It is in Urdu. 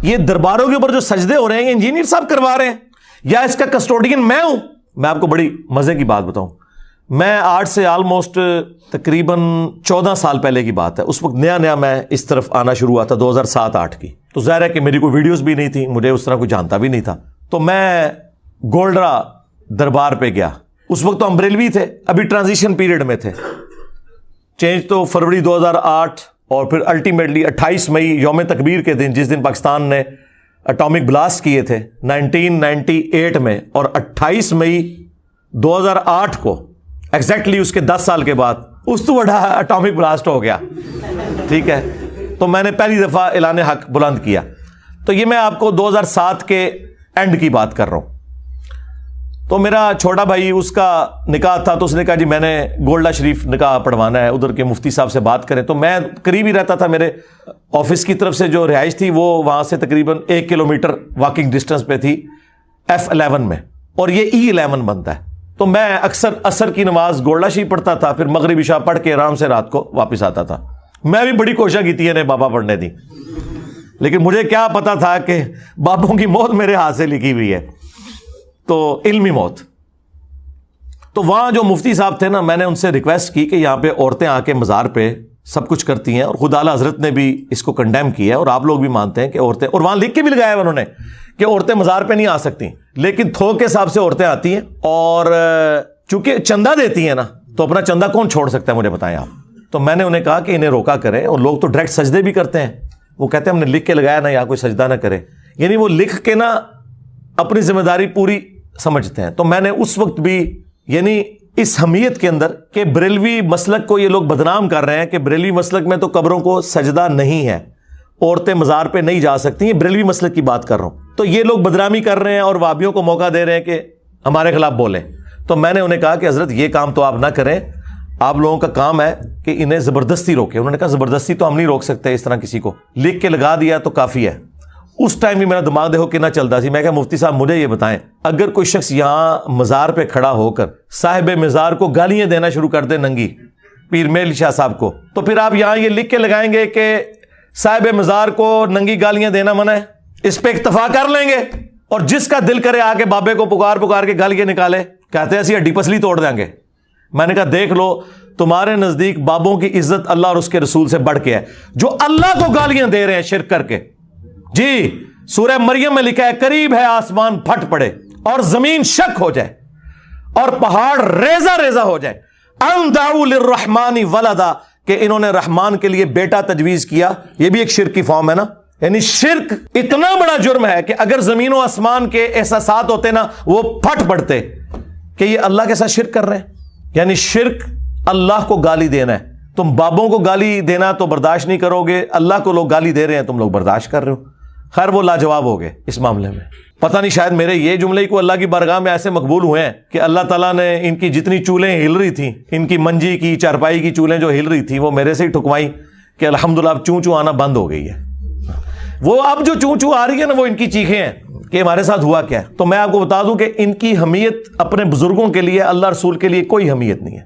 یہ درباروں کے اوپر جو سجدے ہو رہے ہیں انجینئر صاحب کروا رہے ہیں یا اس کا کسٹوڈین میں ہوں؟ میں آپ کو بڑی مزے کی بات بتاؤں، میں آج سے آلموسٹ تقریباً 14 سال پہلے کی بات ہے، اس وقت نیا نیا میں اس طرف آنا شروع ہوا تھا 2007-8 کی، تو ظاہر ہے کہ میری کوئی ویڈیوز بھی نہیں تھی، مجھے اس طرح کوئی جانتا بھی نہیں تھا، تو میں گولڈرا دربار پہ گیا۔ اس وقت تو ہم بریلوی تھے، ابھی ٹرانزیشن پیریڈ میں تھے، چینج تو فروری 2008 اور پھر الٹیمیٹلی 28 مئی یوم تکبیر کے دن، جس دن پاکستان نے اٹامک بلاسٹ کیے تھے 1998 میں، اور 28 مئی 2008 کو ایگزیکٹلی اس کے 10 سال کے بعد اس تو بڑا اٹامک بلاسٹ ہو گیا، ٹھیک ہے، تو میں نے پہلی دفعہ اعلان حق بلند کیا۔ تو یہ میں آپ کو 2007 کے اینڈ کی بات کر رہا ہوں۔ تو میرا چھوٹا بھائی، اس کا نکاح تھا، تو اس نے کہا جی میں نے گولڈا شریف نکاح پڑھوانا ہے، ادھر کے مفتی صاحب سے بات کریں۔ تو میں قریب ہی رہتا تھا، میرے آفس کی طرف سے جو رہائش تھی وہ وہاں سے تقریباً 1 کلومیٹر واکنگ ڈسٹنس پہ تھی F11 میں، اور یہ E11 بنتا ہے۔ تو میں اکثر عصر کی نماز گولڈا شریف پڑھتا تھا، پھر مغرب عشاء پڑھ کے آرام سے رات کو واپس آتا تھا۔ میں بھی بڑی کوشش کی تھی انہیں بابا پڑھنے دی، لیکن مجھے کیا پتا تھا کہ بابوں کی موت میرے ہاتھ سے لکھی ہوئی ہے، تو علمی موت۔ تو وہاں جو مفتی صاحب تھے نا، میں نے ان سے ریکویسٹ کی کہ یہاں پہ عورتیں آ کے مزار پہ سب کچھ کرتی ہیں، اور خود اعلیٰ حضرت نے بھی اس کو کنڈیم کیا ہے، اور آپ لوگ بھی مانتے ہیں کہ عورتیں، اور وہاں لکھ کے بھی لگایا ہے انہوں نے کہ عورتیں مزار پہ نہیں آ سکتی، لیکن تھوک کے حساب سے عورتیں آتی ہیں، اور چونکہ چندہ دیتی ہیں نا، تو اپنا چندہ کون چھوڑ سکتا ہے، مجھے بتائیں آپ۔ تو میں نے انہیں کہا کہ انہیں روکا کریں، اور لوگ تو ڈائریکٹ سجدے بھی کرتے ہیں، وہ کہتے ہیں ہم نے لکھ کے لگایا نا، یہاں کوئی سجدہ نہ کرے، یعنی وہ لکھ کے نا اپنی ذمہ داری پوری سمجھتے ہیں۔ تو میں نے اس وقت بھی، یعنی اس حمیت کے اندر کہ بریلوی مسلک کو یہ لوگ بدنام کر رہے ہیں کہ بریلوی مسلک میں تو قبروں کو سجدہ نہیں ہے، عورتیں مزار پہ نہیں جا سکتی، یہ بریلوی مسلک کی بات کر رہا ہوں، تو یہ لوگ بدنامی کر رہے ہیں اور وہابیوں کو موقع دے رہے ہیں کہ ہمارے خلاف بولیں۔ تو میں نے انہیں کہا کہ حضرت یہ کام تو آپ نہ کریں، آپ لوگوں کا کام ہے کہ انہیں زبردستی روکیں۔ انہوں نے کہا زبردستی تو ہم نہیں روک سکتے، اس طرح کسی کو لکھ کے لگا دیا تو کافی ہے۔ اس ٹائم بھی میرا دماغ دیکھو کتنا چلتا سی۔ میں کہا مفتی صاحب مجھے یہ بتائیں، اگر کوئی شخص یہاں مزار پہ کھڑا ہو کر صاحب مزار کو گالیاں دینا شروع کر دے ننگی، پیر میل شاہ صاحب کو، تو پھر آپ یہاں یہ لکھ کے لگائیں گے کہ صاحب مزار کو ننگی گالیاں دینا منع ہے، اس پہ اکتفا کر لیں گے، اور جس کا دل کرے آ کے بابے کو پکار کے گالیاں نکالے، کہتے ہیں ایسی ہڈی پسلی توڑ دیں گے۔ میں نے کہا دیکھ لو، تمہارے نزدیک بابوں کی عزت اللہ اور اس کے رسول سے بڑھ کے ہے، جو اللہ کو گالیاں دے رہے ہیں شرک کر کے۔ جی سورہ مریم میں لکھا ہے قریب ہے آسمان پھٹ پڑے اور زمین شک ہو جائے اور پہاڑ ریزہ ریزہ ہو جائے، ان دعوا للرحمن ولدا، کہ انہوں نے رحمان کے لیے بیٹا تجویز کیا۔ یہ بھی ایک شرک کی فارم ہے نا، یعنی شرک اتنا بڑا جرم ہے کہ اگر زمین و آسمان کے احساسات ہوتے نا وہ پھٹ پڑتے کہ یہ اللہ کے ساتھ شرک کر رہے ہیں۔ یعنی شرک اللہ کو گالی دینا ہے، تم بابوں کو گالی دینا تو برداشت نہیں کرو گے، اللہ کو لوگ گالی دے رہے ہیں تم لوگ برداشت کر رہے ہو۔ خیر وہ لاجواب ہو گئے اس معاملے میں، پتہ نہیں شاید میرے یہ جملے کو اللہ کی بارگاہ میں ایسے مقبول ہوئے ہیں کہ اللہ تعالیٰ نے ان کی جتنی چولیں ہل رہی تھیں، ان کی منجی کی چارپائی کی چولیں جو ہل رہی تھیں، وہ میرے سے ہی ٹھکوائیں کہ الحمدللہ اب چوں چوں آنا بند ہو گئی ہے۔ وہ اب جو چوں چوں آ رہی ہے نا، وہ ان کی چیخیں ہیں کہ ہمارے ساتھ ہوا کیا ہے۔ تو میں آپ کو بتا دوں کہ ان کی حمیت اپنے بزرگوں کے لیے، اللہ رسول کے لیے کوئی حمیت نہیں ہے۔